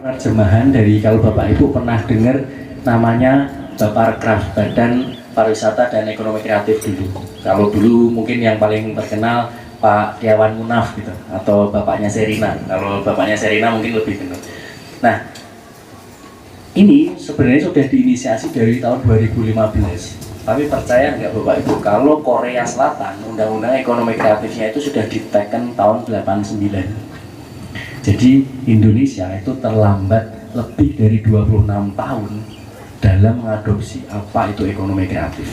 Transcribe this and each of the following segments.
Penerjemahan dari kalau Bapak Ibu pernah dengar namanya Baparkraf, Badan Pariwisata dan Ekonomi Kreatif dulu. Kalau dulu mungkin yang paling terkenal Pak Dewan Munaf gitu, atau bapaknya Serina. Kalau bapaknya Serina mungkin lebih benar. Nah, ini sebenarnya sudah diinisiasi dari tahun 2015. Tapi percaya nggak Bapak Ibu, kalau Korea Selatan, undang-undang ekonomi kreatifnya itu sudah diteken tahun 89. Jadi Indonesia itu terlambat lebih dari 26 tahun dalam mengadopsi apa itu ekonomi kreatif.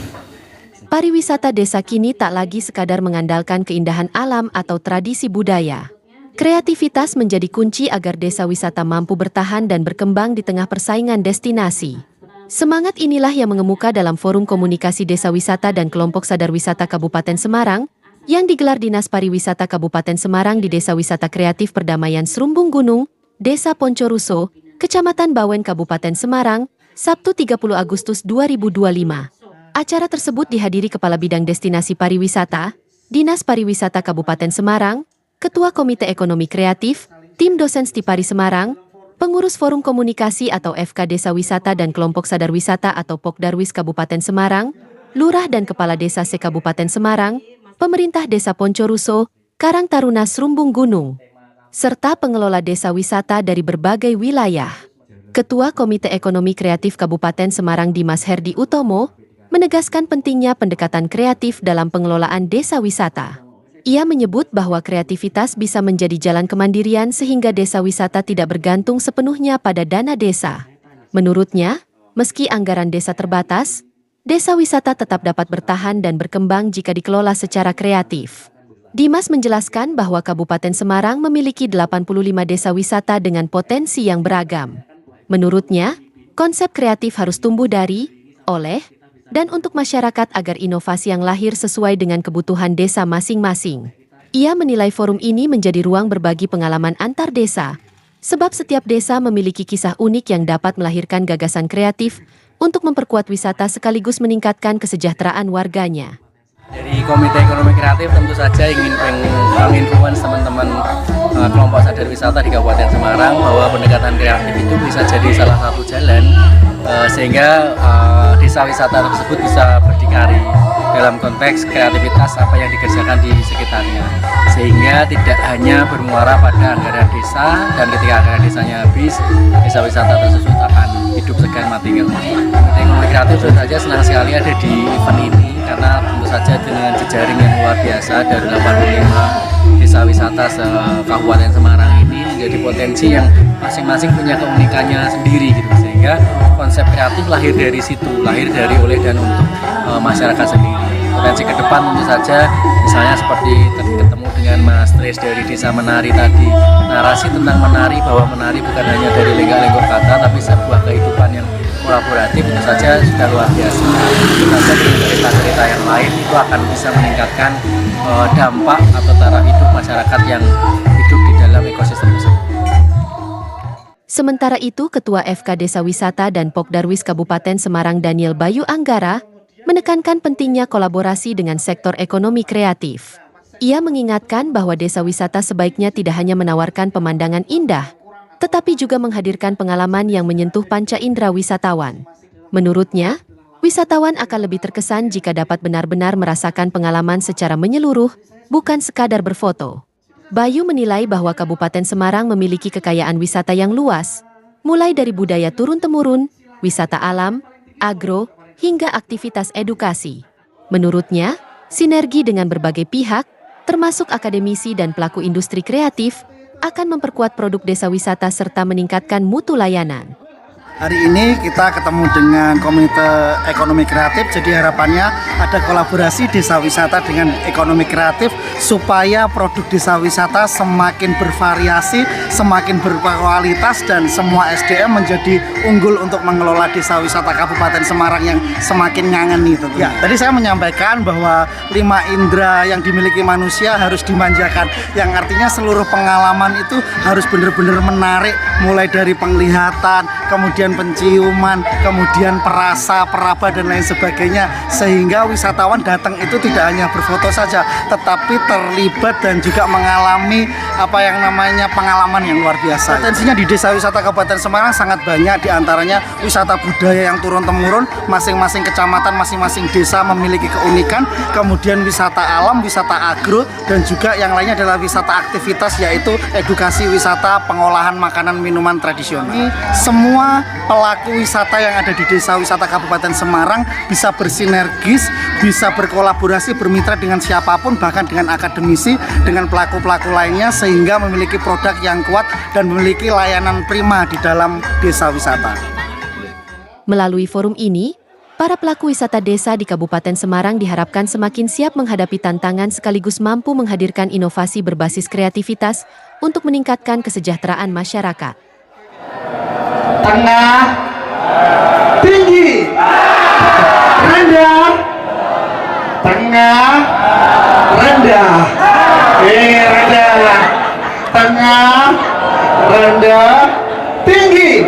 Pariwisata desa kini tak lagi sekadar mengandalkan keindahan alam atau tradisi budaya. Kreativitas menjadi kunci agar desa wisata mampu bertahan dan berkembang di tengah persaingan destinasi. Semangat inilah yang mengemuka dalam Forum Komunikasi Desa Wisata dan Kelompok Sadar Wisata Kabupaten Semarang, yang digelar Dinas Pariwisata Kabupaten Semarang di Desa Wisata Kreatif Perdamaian Serumbung Gunung, Desa Poncoruso, Kecamatan Bawen Kabupaten Semarang, Sabtu 30 Agustus 2025. Acara tersebut dihadiri Kepala Bidang Destinasi Pariwisata, Dinas Pariwisata Kabupaten Semarang, Ketua Komite Ekonomi Kreatif, Tim Dosen Stipari Semarang, Pengurus Forum Komunikasi atau FK Desa Wisata dan Kelompok Sadar Wisata atau Pokdarwis Kabupaten Semarang, Lurah dan Kepala Desa se-Kabupaten Semarang, Pemerintah Desa Poncoruso, Karang Taruna Serumbung Gunung, serta pengelola desa wisata dari berbagai wilayah. Ketua Komite Ekonomi Kreatif Kabupaten Semarang Dimas Herdi Utomo menegaskan pentingnya pendekatan kreatif dalam pengelolaan desa wisata. Ia menyebut bahwa kreativitas bisa menjadi jalan kemandirian sehingga desa wisata tidak bergantung sepenuhnya pada dana desa. Menurutnya, meski anggaran desa terbatas, desa wisata tetap dapat bertahan dan berkembang jika dikelola secara kreatif. Dimas menjelaskan bahwa Kabupaten Semarang memiliki 85 desa wisata dengan potensi yang beragam. Menurutnya, konsep kreatif harus tumbuh dari, oleh, dan untuk masyarakat agar inovasi yang lahir sesuai dengan kebutuhan desa masing-masing. Ia menilai forum ini menjadi ruang berbagi pengalaman antar desa, sebab setiap desa memiliki kisah unik yang dapat melahirkan gagasan kreatif untuk memperkuat wisata sekaligus meningkatkan kesejahteraan warganya. Dari Komite Ekonomi Kreatif tentu saja ingin menginfluence teman-teman kelompok sadar wisata di Kabupaten Semarang bahwa pendekatan kreatif itu bisa jadi salah satu jalan sehingga desa wisata tersebut bisa berdikari dalam konteks kreativitas apa yang dikerjakan di sekitarnya, sehingga tidak hanya bermuara pada anggaran desa dan ketika anggaran desanya habis, desa wisata tersebut akan hidup segan mati nggak. Ekonomi kreatif tentu saja senang sekali ada di event ini karena tentu saja dengan jejaring yang luar biasa dari 85 desa wisata se-Kabupaten Semarang ini menjadi potensi yang masing-masing punya keunikannya sendiri gitu, sehingga konsep kreatif lahir dari situ, lahir dari oleh dan untuk masyarakat sendiri. Potensi ke depan tentu saja misalnya seperti ketemu dengan Mas Tris dari Desa Menari tadi, narasi tentang menari bahwa menari bukan hanya dari lenggak-lenggok kata tapi sebuah kehidupan yang kolaboratif tentu saja sudah luar biasa. Tentu saja cerita-cerita yang lain itu akan bisa meningkatkan dampak atau taraf hidup masyarakat yang hidup di dalam ekosistem tersebut. Sementara itu, Ketua FK Desa Wisata dan Pokdarwis Kabupaten Semarang Daniel Bayu Anggara menekankan pentingnya kolaborasi dengan sektor ekonomi kreatif. Ia mengingatkan bahwa desa wisata sebaiknya tidak hanya menawarkan pemandangan indah, tetapi juga menghadirkan pengalaman yang menyentuh panca indera wisatawan. Menurutnya, wisatawan akan lebih terkesan jika dapat benar-benar merasakan pengalaman secara menyeluruh, bukan sekadar berfoto. Bayu menilai bahwa Kabupaten Semarang memiliki kekayaan wisata yang luas, mulai dari budaya turun-temurun, wisata alam, agro, hingga aktivitas edukasi. Menurutnya, sinergi dengan berbagai pihak, termasuk akademisi dan pelaku industri kreatif, akan memperkuat produk desa wisata serta meningkatkan mutu layanan. Hari ini kita ketemu dengan Komite Ekonomi Kreatif, jadi harapannya ada kolaborasi desa wisata dengan ekonomi kreatif supaya produk desa wisata semakin bervariasi, semakin berkualitas dan semua SDM menjadi unggul untuk mengelola desa wisata Kabupaten Semarang yang semakin ngangeni. Ya, tadi saya menyampaikan bahwa 5 indera yang dimiliki manusia harus dimanjakan, yang artinya seluruh pengalaman itu harus benar-benar menarik, mulai dari penglihatan, kemudian kemudian penciuman, kemudian perasa, peraba dan lain sebagainya, sehingga wisatawan datang itu tidak hanya berfoto saja, tetapi terlibat dan juga mengalami apa yang namanya pengalaman yang luar biasa. Potensinya di Desa Wisata Kabupaten Semarang sangat banyak, diantaranya wisata budaya yang turun-temurun, masing-masing kecamatan, masing-masing desa memiliki keunikan, kemudian wisata alam, wisata agro, dan juga yang lainnya adalah wisata aktivitas, yaitu edukasi wisata pengolahan makanan minuman tradisional. Ini semua pelaku wisata yang ada di Desa Wisata Kabupaten Semarang bisa bersinergis, bisa berkolaborasi, bermitra dengan siapapun, bahkan dengan akademisi, dengan pelaku-pelaku lainnya, sehingga memiliki produk yang kuat dan memiliki layanan prima di dalam desa wisata. Melalui forum ini, para pelaku wisata desa di Kabupaten Semarang diharapkan semakin siap menghadapi tantangan sekaligus mampu menghadirkan inovasi berbasis kreativitas untuk meningkatkan kesejahteraan masyarakat. Tengah, tinggi, rendah, tengah, rendah, rendah, tengah, rendah, tinggi.